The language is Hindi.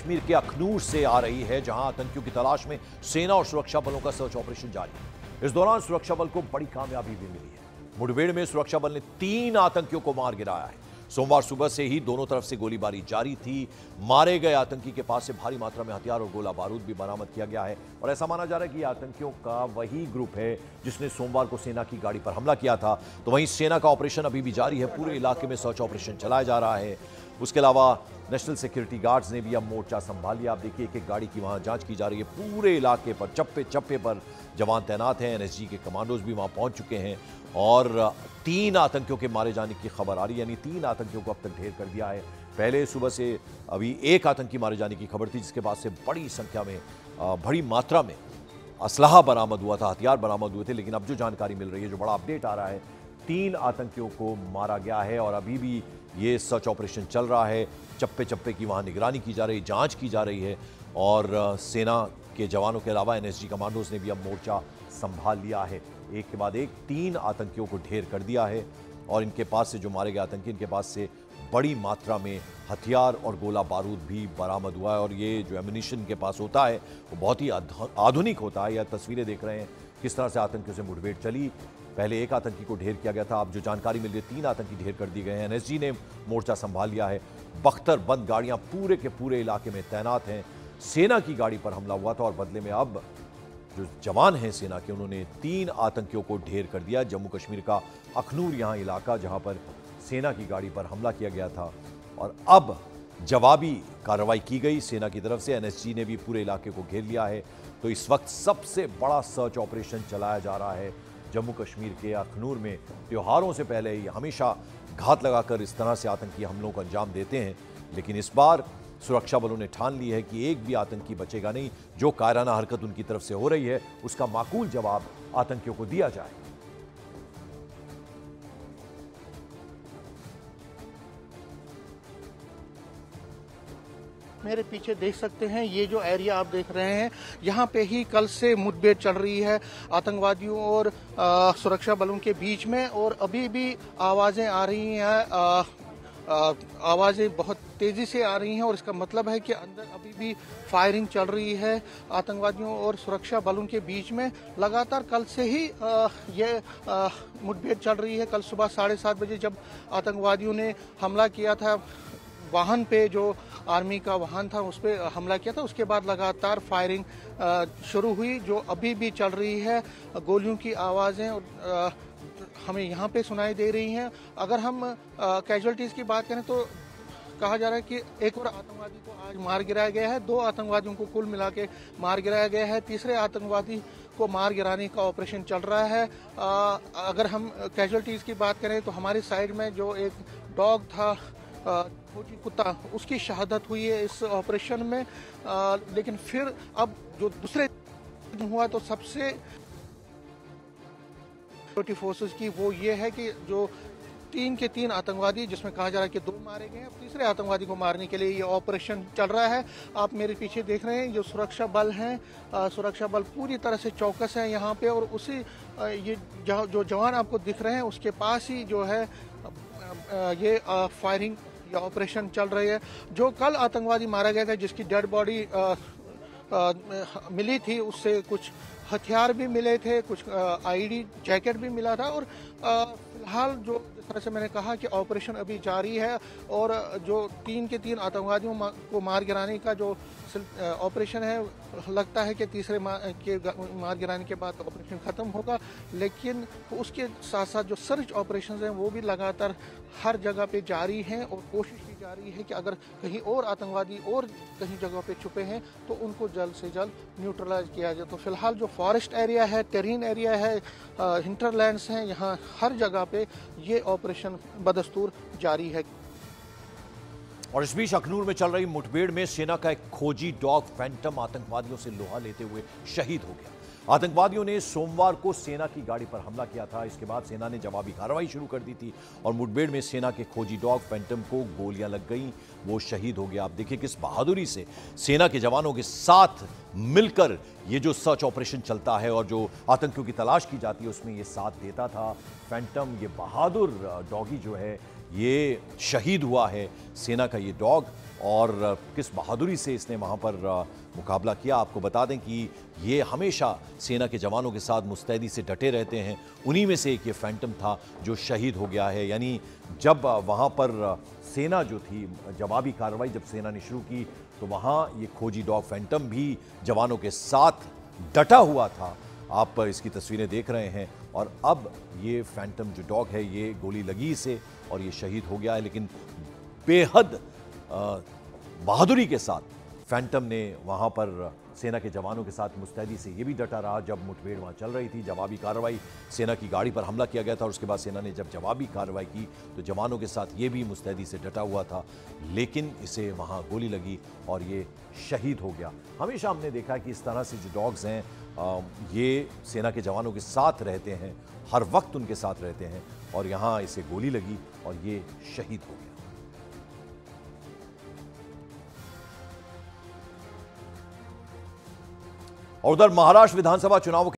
कश्मीर के अखनूर से आ रही है, जहां आतंकियों की तलाश में सेना और सुरक्षा बलों का सर्च ऑपरेशन जारी है। इस दौरान सुरक्षा बल को बड़ी कामयाबी भी मिली है। मुठभेड़ में सुरक्षा बल ने 3 आतंकियों को मार गिराया है। सोमवार सुबह से ही दोनों तरफ से गोलीबारी जारी थी। मारे गए आतंकी के पास से भारी मात्रा में हथियार और गोला बारूद भी बरामद किया गया है और ऐसा माना जा रहा है कि आतंकियों का वही ग्रुप है जिसने सोमवार को सेना की गाड़ी पर हमला किया था। तो वहीं सेना का ऑपरेशन अभी भी जारी है, पूरे इलाके में सर्च ऑपरेशन चलाया जा रहा है। उसके अलावा नेशनल सिक्योरिटी गार्ड्स ने भी अब मोर्चा संभाल लिया। आप देखिए एक एक गाड़ी की वहां जांच की जा रही है। पूरे इलाके पर चप्पे चप्पे पर जवान तैनात हैं। एनएसजी के कमांडोज भी वहां पहुंच चुके हैं और 3 आतंकियों के मारे जाने की खबर आ रही है, यानी 3 आतंकियों को अब तक ढेर कर दिया है। पहले सुबह से अभी 1 आतंकी मारे जाने की खबर थी, जिसके बाद से बड़ी संख्या में बड़ी मात्रा में असलहा बरामद हुआ था, हथियार बरामद हुए थे। लेकिन अब जो जानकारी मिल रही है, जो बड़ा अपडेट आ रहा है, 3 आतंकियों को मारा गया है और अभी भी ये सर्च ऑपरेशन चल रहा है। चप्पे चप्पे की वहां निगरानी की जा रही है, जांच की जा रही है और सेना के जवानों के अलावा एनएसजी कमांडोज ने भी अब मोर्चा संभाल लिया है। एक के बाद एक 3 आतंकियों को ढेर कर दिया है और इनके पास से जो मारे गए आतंकी, इनके पास से बड़ी मात्रा में हथियार और गोला बारूद भी बरामद हुआ है। और ये जो एम्युनिशन के पास होता है वो बहुत ही आधुनिक होता है। यह तस्वीरें देख रहे हैं किस तरह से आतंकियों से मुठभेड़ चली। पहले 1 आतंकी को ढेर किया गया था, अब जो जानकारी मिल रही है 3 आतंकी ढेर कर दिए गए हैं। एनएसजी ने मोर्चा संभाल लिया है। बख्तर बंद गाड़ियां पूरे के पूरे इलाके में तैनात हैं। सेना की गाड़ी पर हमला हुआ था और बदले में अब जो जवान हैं सेना के, उन्होंने 3 आतंकियों को ढेर कर दिया। जम्मू कश्मीर का अखनूर यहां इलाका, जहां पर सेना की गाड़ी पर हमला किया गया था और अब जवाबी कार्रवाई की गई सेना की तरफ से। एनएसजी ने भी पूरे इलाके को घेर लिया है। तो इस वक्त सबसे बड़ा सर्च ऑपरेशन चलाया जा रहा है जम्मू कश्मीर के अखनूर में। त्योहारों से पहले ही हमेशा घात लगाकर इस तरह से आतंकी हमलों को अंजाम देते हैं, लेकिन इस बार सुरक्षा बलों ने ठान ली है कि एक भी आतंकी बचेगा नहीं। जो कायराना हरकत उनकी तरफ से हो रही है, उसका माकूल जवाब आतंकियों को दिया जाए। मेरे पीछे देख सकते हैं, ये जो एरिया आप देख रहे हैं, यहाँ पे ही कल से मुठभेड़ चल रही है आतंकवादियों और सुरक्षा बलों के बीच में। और अभी भी आवाज़ें आ रही हैं, आवाज़ें बहुत तेज़ी से आ रही हैं और इसका मतलब है कि अंदर अभी भी फायरिंग चल रही है आतंकवादियों और सुरक्षा बलों के बीच में। लगातार कल से ही ये मुठभेड़ चल रही है। कल सुबह 7:30 बजे जब आतंकवादियों ने हमला किया था वाहन पे, जो आर्मी का वाहन था उस पर हमला किया था, उसके बाद लगातार फायरिंग शुरू हुई, जो अभी भी चल रही है। गोलियों की आवाज़ें हमें यहाँ पे सुनाई दे रही हैं। अगर हम कैजुअलिटीज़ की बात करें तो कहा जा रहा है कि एक और आतंकवादी को आज मार गिराया गया है। 2 आतंकवादियों को कुल मिला के मार गिराया गया है। तीसरे आतंकवादी को मार गिराने का ऑपरेशन चल रहा है। अगर हम कैजुअलिटीज़ की बात करें तो हमारी साइड में जो एक डॉग था, फौजी कुत्ता, उसकी शहादत हुई है इस ऑपरेशन में। लेकिन फिर अब जो दूसरे हुआ तो सबसे सिक्योरिटी फोर्सेस की वो ये है कि जो 3 के 3 आतंकवादी, जिसमें कहा जा रहा है कि 2 मारे गए हैं, अब तीसरे आतंकवादी को मारने के लिए ये ऑपरेशन चल रहा है। आप मेरे पीछे देख रहे हैं जो सुरक्षा बल हैं, सुरक्षा बल पूरी तरह से चौकस हैं यहाँ पे। और उसी ये जो जवान आपको दिख रहे हैं उसके पास ही जो है ये फायरिंग या ऑपरेशन चल रही है। जो कल आतंकवादी मारा गया था, जिसकी डेड बॉडी मिली थी, उससे कुछ हथियार भी मिले थे, कुछ आईडी जैकेट भी मिला था। और फिलहाल जो जिस तरह से मैंने कहा कि ऑपरेशन अभी जारी है और जो 3 के 3 आतंकवादियों को मार गिराने का जो ऑपरेशन है, लगता है कि तीसरे मार गिराने के बाद ऑपरेशन ख़त्म होगा। लेकिन उसके साथ साथ जो सर्च ऑपरेशन हैं वो भी लगातार हर जगह पे जारी हैं और कोशिश की जा रही है कि अगर कहीं और आतंकवादी और कहीं जगह पे छुपे हैं तो उनको जल्द से जल्द न्यूट्रलाइज किया जाए। तो फिलहाल जो फॉरेस्ट एरिया है, टेरीन एरिया है, हिंटरलैंड्स हैं, यहाँ हर जगह पे ये ऑपरेशन बदस्तूर जारी है। और इस बीच अखनूर में चल रही मुठभेड़ में सेना का एक खोजी डॉग फैंटम आतंकवादियों से लोहा लेते हुए शहीद हो गया। आतंकवादियों ने सोमवार को सेना की गाड़ी पर हमला किया था। इसके बाद सेना ने जवाबी कार्रवाई शुरू कर दी थी और मुठभेड़ में सेना के खोजी डॉग फैंटम को गोलियां लग गई, वो शहीद हो गया। आप देखिए किस बहादुरी से सेना के जवानों के साथ मिलकर ये जो सर्च ऑपरेशन चलता है और जो आतंकियों की तलाश की जाती है उसमें ये साथ देता था। फैंटम, ये बहादुर डॉगी जो है ये शहीद हुआ है। सेना का ये डॉग और किस बहादुरी से इसने वहाँ पर मुकाबला किया। आपको बता दें कि ये हमेशा सेना के जवानों के साथ मुस्तैदी से डटे रहते हैं। उन्हीं में से एक ये फैंटम था जो शहीद हो गया है। यानी जब वहाँ पर सेना जो थी, जवाबी कार्रवाई जब सेना ने शुरू की, तो वहाँ ये खोजी डॉग फैंटम भी जवानों के साथ डटा हुआ था। आप इसकी तस्वीरें देख रहे हैं। और अब ये फैंटम जो डॉग है, ये गोली लगी इसे और ये शहीद हो गया है। लेकिन बेहद बहादुरी के साथ फैंटम ने वहाँ पर सेना के जवानों के साथ मुस्तैदी से ये भी डटा रहा। जब मुठभेड़ वहाँ चल रही थी, जवाबी कार्रवाई, सेना की गाड़ी पर हमला किया गया था और उसके बाद सेना ने जब जवाबी कार्रवाई की तो जवानों के साथ ये भी मुस्तैदी से डटा हुआ था। लेकिन इसे वहाँ गोली लगी और ये शहीद हो गया। हमेशा हमने देखा कि इस तरह से जो डॉग्स हैं ये सेना के जवानों के साथ रहते हैं, हर वक्त उनके साथ रहते हैं, और यहाँ इसे गोली लगी और ये शहीद हो गया। और उधर महाराष्ट्र विधानसभा चुनाव